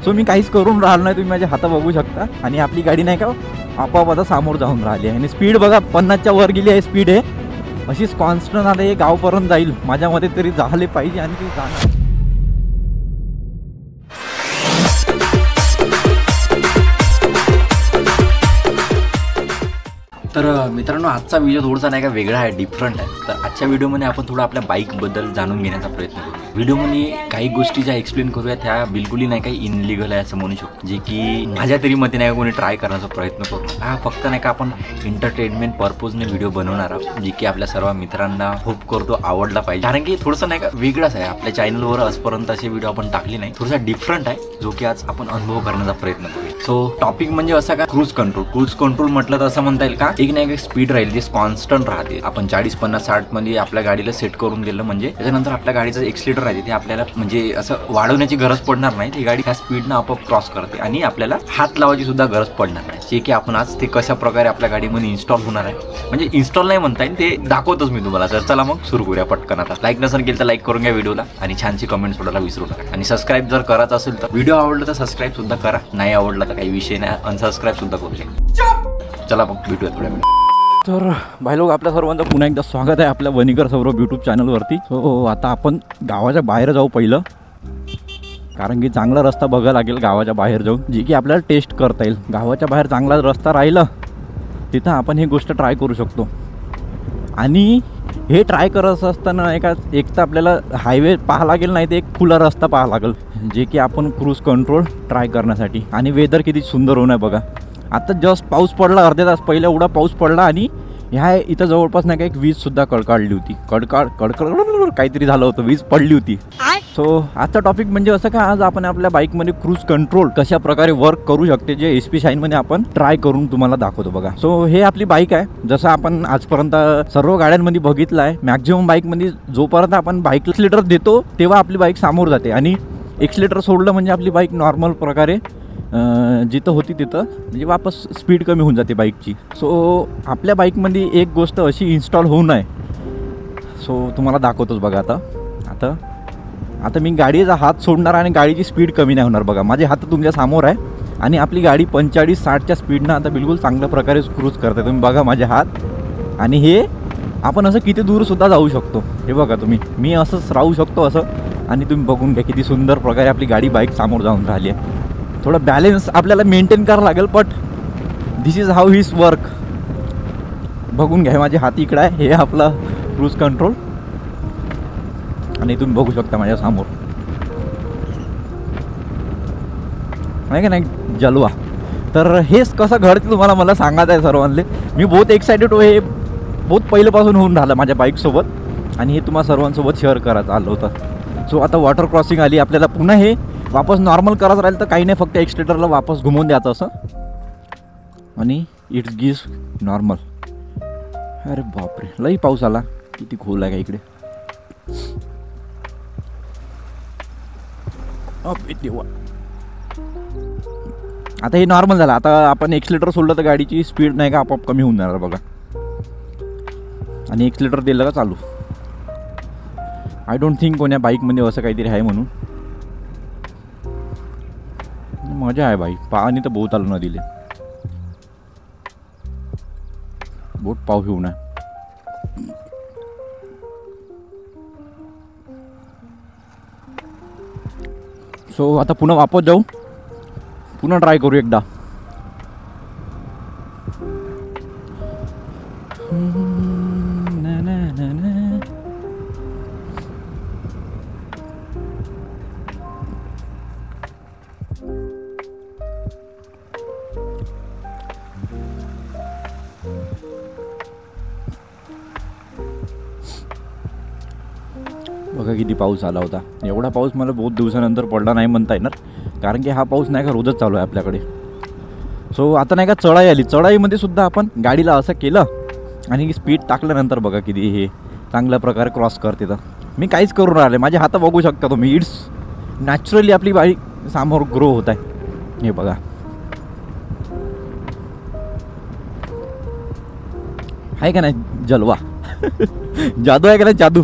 So मी काहीच करून राहिलो नाही, तुम्ही माझे हात बघू शकता. आणि आपली गाडी नाही का आपोआप आता समोर जाऊन राहिली आहे आणि स्पीड बघा 50च्या वर गेली आहे स्पीड आहे. अशीच कॉन्स्टंट आता हे गावपर्यंत जाईल माझ्यामध्ये तरी झाले पाहिजे आणि ते जाणार. तर मित्रांनो आजचा व्हिडिओ थोडासा नाही का वेगळा आहे, डिफरंट आहे. तर आजच्या व्हिडिओमध्ये आपण थोडं आपल्या बाईकबद्दल जाणून घेण्याचा प्रयत्न करू. व्हिडिओमध्ये काही गोष्टी ज्या एक्सप्लेन करूया त्या बिलकुलही नाही काही इनलिगल आहे असं म्हणू शकतो, जे की माझ्या तरी मते नाही कोणी ट्राय करण्याचा प्रयत्न करू. हा फक्त नाही का आपण एंटरटेनमेंट पर्पजने व्हिडिओ बनवणार आहोत, जे की आपल्या सर्व मित्रांना होप करतो आवडला पाहिजे. कारण की थोडंसं नाही का वेगळंच आहे. आपल्या चॅनलवर आजपर्यंत असे व्हिडिओ आपण टाकले नाही, थोडासा डिफरंट आहे, जो की आज आपण अनुभव करण्याचा प्रयत्न करूया. सो टॉपिक म्हणजे असा का क्रूज कंट्रोल. क्रूज कंट्रोल म्हटलं तर असं म्हणता येईल का एक नाही एक स्पीड राहील जी कॉन्स्टंट राहते. आपण 40, 50, 60 मध्ये आपल्या गाडीला सेट करून दिलं म्हणजे त्याच्यानंतर आपल्या गाडीचं एक्सिलेटर राहते ते आपल्याला म्हणजे असं वाढवण्याची गरज पडणार नाही. ती गाडी ह्या स्पीडनं आपोआप क्रॉस करते आणि आपल्याला हात लावायची सुद्धा गरज पडणार नाही. जे की आपण आज ते कशा प्रकारे आपल्या गाडीमध्ये इन्स्टॉल होणार आहे, म्हणजे इन्स्टॉल नाही म्हणता येईल, ते दाखवतोच मी तुम्हाला. तर चला मग सुरू करूया पटकन. आता लाईक नसेल केलं तर लाईक करून घ्या व्हिडिओला आणि छानशी कमेंट सोडायला विसरू नका. आणि सबस्क्राईब जर करायचं असेल तर व्हिडिओ आवडला तर सबस्क्राईब सुद्धा करा, नाही आवडला तर काही विषय नाही, अनसबस्क्राईब सुद्धा करू शकता. चला मग भेटूया थोड्या वेळ. तर भाई लोक आपल्या सर्वांचं पुन्हा एकदा स्वागत आहे आपल्या वनीकर सौरभ यूट्यूब चॅनलवरती. सो आता आपण गावाच्या बाहेर जाऊ पहिलं, कारण की चांगला रस्ता बघायला लागेल गावाच्या बाहेर जाऊन, जे की आपल्याला टेस्ट करता येईल. गावाच्या बाहेर चांगला रस्ता राहिला तिथं आपण ही गोष्ट ट्राय करू शकतो. आणि हे ट्राय करत असताना एक तर आपल्याला हायवे पाहा लागेल, नाही तर एक खुला रस्ता पाहा लागेल, जे की आपण क्रूज कंट्रोल ट्राय करण्यासाठी. आणि वेदर किती सुंदर होणार बघा. आता जस्ट पाऊस पडला, अर्ध्या तास पहिला एवढा पाऊस पडला आणि ह्या इथं जवळपास नाही का एक वीजसुद्धा कडकाडली होती. कडकड काहीतरी झालं होतं, वीज पडली होती. सो आजचा टॉपिक म्हणजे असं का आज आपण आपल्या बाईकमध्ये क्रूज कंट्रोल कशा प्रकारे वर्क करू शकते जे SP शाईनमध्ये आपण ट्राय करून तुम्हाला दाखवतो बघा. सो हे आपली बाईक आहे. जसं आपण आजपर्यंत सर्व गाड्यांमध्ये बघितलं आहे, मॅक्झिमम बाईकमध्ये जोपर्यंत आपण बाईक एक्सिलेटर देतो तेव्हा आपली बाईक समोर जाते आणि एक्सिलेटर सोडलं म्हणजे आपली बाईक नॉर्मल प्रकारे जिथं होती तिथं म्हणजे वापस स्पीड कमी होऊन जाते बाईकची. सो आपल्या बाईकमध्ये एक गोष्ट अशी इन्स्टॉल होऊ नये. सो तुम्हाला दाखवतोच बघा. आता मी गाडीचा हात सोडणार आणि गाडीची स्पीड कमी नाही होणार बघा. माझे हात तुमच्या समोर आहे आणि आपली गाडी 45, 60च्या स्पीडनं आता बिलकुल चांगल्या प्रकारे क्रूज करते. तुम्ही बघा माझे हात. आणि हे आपण असं किती दूरसुद्धा जाऊ शकतो. हे बघा तुम्ही, मी असंच राहू शकतो असं. आणि तुम्ही बघून घ्या किती सुंदर प्रकारे आपली गाडी बाईक समोर जाऊन राहिली आहे. थोडं बॅलेन्स आपल्याला मेंटेन करावं लागेल, but this is how his work. बघून घ्या माझे हात इकडं आहे, हे आपलं क्रूज कंट्रोल. आणि तुम्ही बघू शकता माझ्या समोर नाही का नाही जलवा. तर हेच कसं घडते तुम्हाला मला सांगायचं आहे सर्वांना. मी बहुत एक्सायटेड हो, हे बहुत पहिल्यापासून होऊन राहिलं माझ्या बाईकसोबत आणि हे तुम्हाला सर्वांसोबत शेअर करायचं आलं होतं. सो आता वॉटर क्रॉसिंग आली, आपल्याला पुन्हा हे वापस नॉर्मल करायचं राहील तर काही नाही, फक्त एक्सिलेटरला वापस घुमवून द्यायचं असं आणि इट्स गिव्स नॉर्मल. अरे बापरे, लई पाऊस आला, किती खोल आहे का इकडे. आता हे नॉर्मल झालं. आता आपण एक्सिलेटर सोडलं तर गाडीची स्पीड नाही का आपोआप कमी होऊन जाणार बघा. आणि एक्सिलेटर दिलं का चालू. आय डोंट थिंक कोण्या बाईकमध्ये असं काहीतरी आहे म्हणून. मजा आहे बाई. पाणी तर बहुत आलं नदीले, बहुत पाऊस येऊन आहे. सो आता पुन्हा वापस जाऊ, पुन्हा ट्राय करू एकदा. बघा किती पाऊस आला होता. एवढा पाऊस मला बहुत दिवसानंतर पडला नाही म्हणता येणार, कारण की हा पाऊस नाही का रोजच चालू आहे आपल्याकडे. सो आता नाही का चढाई आली. चढाईमध्ये सुद्धा आपण गाडीला असं केलं आणि स्पीड टाकल्यानंतर बघा किती हे चांगल्या प्रकारे क्रॉस करते. तर मी काहीच करून राहिले, माझे हात बघू शकता तुम्ही. इट्स नॅचरली आपली बाईक समोर ग्रो होत आहे. हे बघा आहे का नाही जलवा. जादू आहे का नाही जादू.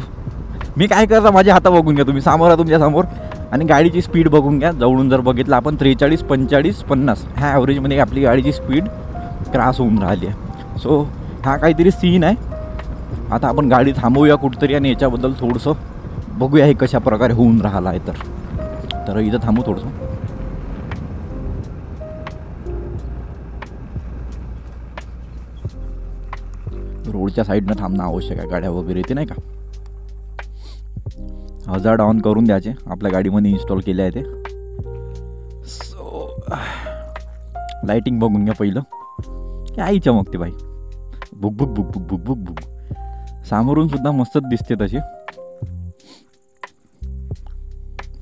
मी काय करता, माझे हात बघून घ्या तुम्ही, समोर आहे तुमच्या समोर. आणि गाडीची स्पीड बघून घ्या, जवळून जर बघितलं आपण 43, 45, 50 ह्या ॲव्हरेजमध्ये आपली गाडीची स्पीड क्रॉस होऊन राहिली आहे. सो हा काहीतरी सीन आहे. आता आपण गाडी थांबवूया कुठंतरी आणि याच्याबद्दल थोडंसं बघूया हे कशा प्रकारे होऊन राहिलं आहे. तर इथं थांबू थोडंसं. रोडच्या साईडनं थांबणं आवश्यक आहे, गाड्या वगैरे येते नाही का. हजार्ड ऑन करून द्यायचे, आपल्या गाडीमध्ये इन्स्टॉल केले आहे ते. सो लाईटिंग बघून घ्या पहिलं. काय चमकते बाई, book book book book book book book. सामोरून सुद्धा मस्तच दिसते तशी,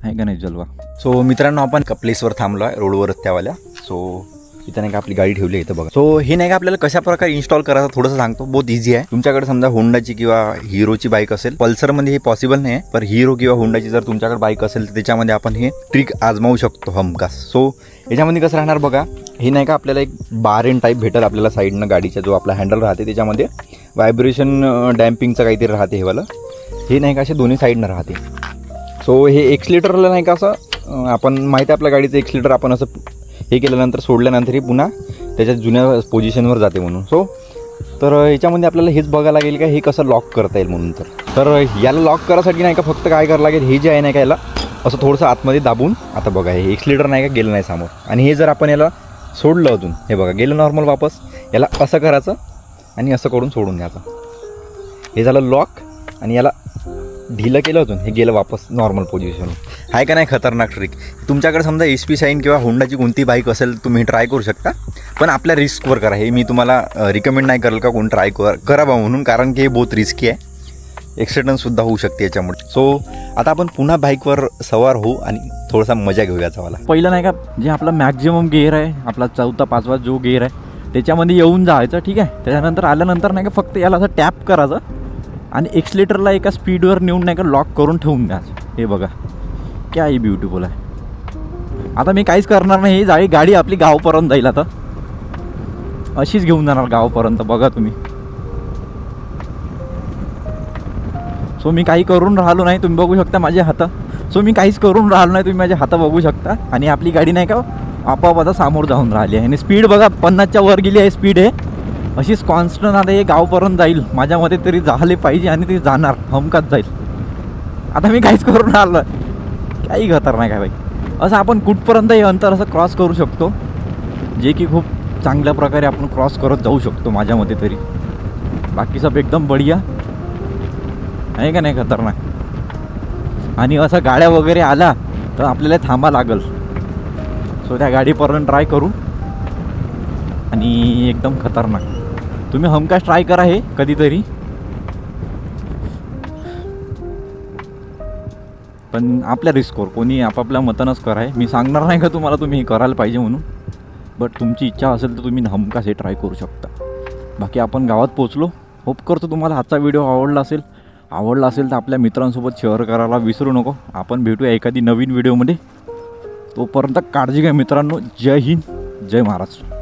आहे का नाही जलवा. सो मित्रांनो, आपण एका प्लेसवर थांबलो आहे, रोडवरच त्यावाल्या. सो इथं नाही का आपली गाडी ठेवली आहे इथं बघा. सो हे नाही का आपल्याला कशा प्रकारे इन्स्टॉल करायचं थोडंसं सांगतो. बहुत इझी आहे. तुमच्याकडे समजा होंडाची किंवा हिरोची बाईक असेल, पल्सरमध्ये हे पॉसिबल नाही आहे, पण हिरो किंवा होंडाची जर तुमच्याकडे बाईक असेल तर त्याच्यामध्ये आपण हे ट्रिक आजमावू शकतो हमखास. सो याच्यामध्ये कसं राहणार बघा, हे नाही का आपल्याला एक बार एंड टाईप भेटेल आपल्याला साईडनं. गाडीचा जो आपला हँडल राहते त्याच्यामध्ये व्हायब्रेशन डॅम्पिंगचं काहीतरी राहते हे वालं. हे नाही का असे दोन्ही साईडनं राहते. सो हे एक्सिलेटरला नाही का असं आपण माहिती आहे आपल्या गाडीचं एक्सिलेटर आपण असं हे केल्यानंतर सोडल्यानंतर हे पुन्हा त्याच्या जुन्या पोझिशनवर जाते म्हणून. सो तर याच्यामध्ये आपल्याला हेच बघायला लागेल का हे कसं लॉक करता येईल म्हणून. तर याला लॉक करायसाठी नाही का फक्त काय करावं लागेल, हे जे आहे नाही का याला असं थोडंसं आतमध्ये दाबून, आता बघा हे एक्सिलेटर नाही का गेलं नाही समोर, आणि हे जर आपण याला सोडलं अजून, हे बघा गेलं नॉर्मल वापस. याला असं करायचं आणि असं करून सोडून द्यायचं. हे झालं लॉक, आणि याला ढिलं केलं अजून, हे गेलं वापस नॉर्मल पोझिशन. आहे का नाही खतरनाक ट्रिक. तुमच्याकडे समजा HP शाईन किंवा होंडाची कोणती बाईक असेल तुम्ही ट्राय करू शकता, पण आपल्या रिस्कवर करा. हे मी तुम्हाला रिकमेंड नाही करेल का कोण ट्राय करा बा म्हणून, कारण की हे बहुत रिस्की आहे, ॲक्सिडेंटसुद्धा होऊ शकते याच्यामुळे. सो आता आपण पुन्हा बाईकवर सवार होऊ आणि थोडासा मजा घेऊया चावाला. पहिलं नाही का जे आपला मॅक्झिमम गेअर आहे, आपला 4था 5वा जो गेअर आहे त्याच्यामध्ये येऊन जायचं, ठीक आहे. त्याच्यानंतर आल्यानंतर नाही का फक्त याला असं टॅप करायचं आणि एक्सिलेटरला एका स्पीडवर नेऊन नाही का लॉक करून ठेवून द्यायचं. हे बघा काय ब्युटिफुल आहे. आता मी काहीच करणार नाही, गाडी आपली गावापर्यंत जाईल. आता अशीच घेऊन जाणार गावापर्यंत, बघा तुम्ही. सो मी काही करून राहिलो नाही, तुम्ही बघू शकता माझे हात. सो मी काहीच करून राहिलो नाही, तुम्ही माझे हात बघू शकता. आणि आपली गाडी नाही का आपोआप आता समोर जाऊन राहिली आहे, आणि स्पीड बघा 50च्या वर गेली आहे स्पीड. आहे अशीच कॉन्स्टंट आता हे गावपर्यंत जाईल, माझ्या मते तरी झाले पाहिजे, आणि ते जाणार हमखास जाईल. आता मी काहीच करून राहिलो, काही खतरनाक आहे बाई. असं आपण कुठपर्यंत हे अंतर असं क्रॉस करू शकतो, जे की खूप चांगल्या प्रकारे आपण क्रॉस करत जाऊ शकतो माझ्या मते तरी. बाकी सब एकदम बढिया आहे का नाही खतरनाक. आणि असं गाड्या वगैरे आला तर आपल्याला थांबा लागल. सो त्या गाडीपर्यंत ट्राय करू, आणि एकदम खतरनाक. तुम्ही हमखास ट्राय करा हे कधीतरी. पण आपल्या रिस्कवर, कोणी आपापल्या मतानंच करा. मी सांगणार नाही का तुम्हाला तुम्ही हे करायला पाहिजे म्हणून, बट तुमची इच्छा असेल तर तुम्ही हमखास हे ट्राय करू शकता. बाकी आपण गावात पोचलो. होप करतो तुम्हाला आजचा व्हिडिओ आवडला असेल तर आपल्या मित्रांसोबत शेअर करायला विसरू नको. आपण भेटूया एखादी नवीन व्हिडिओमध्ये. तोपर्यंत काळजी घ्या मित्रांनो. जय हिंद, जय महाराष्ट्र.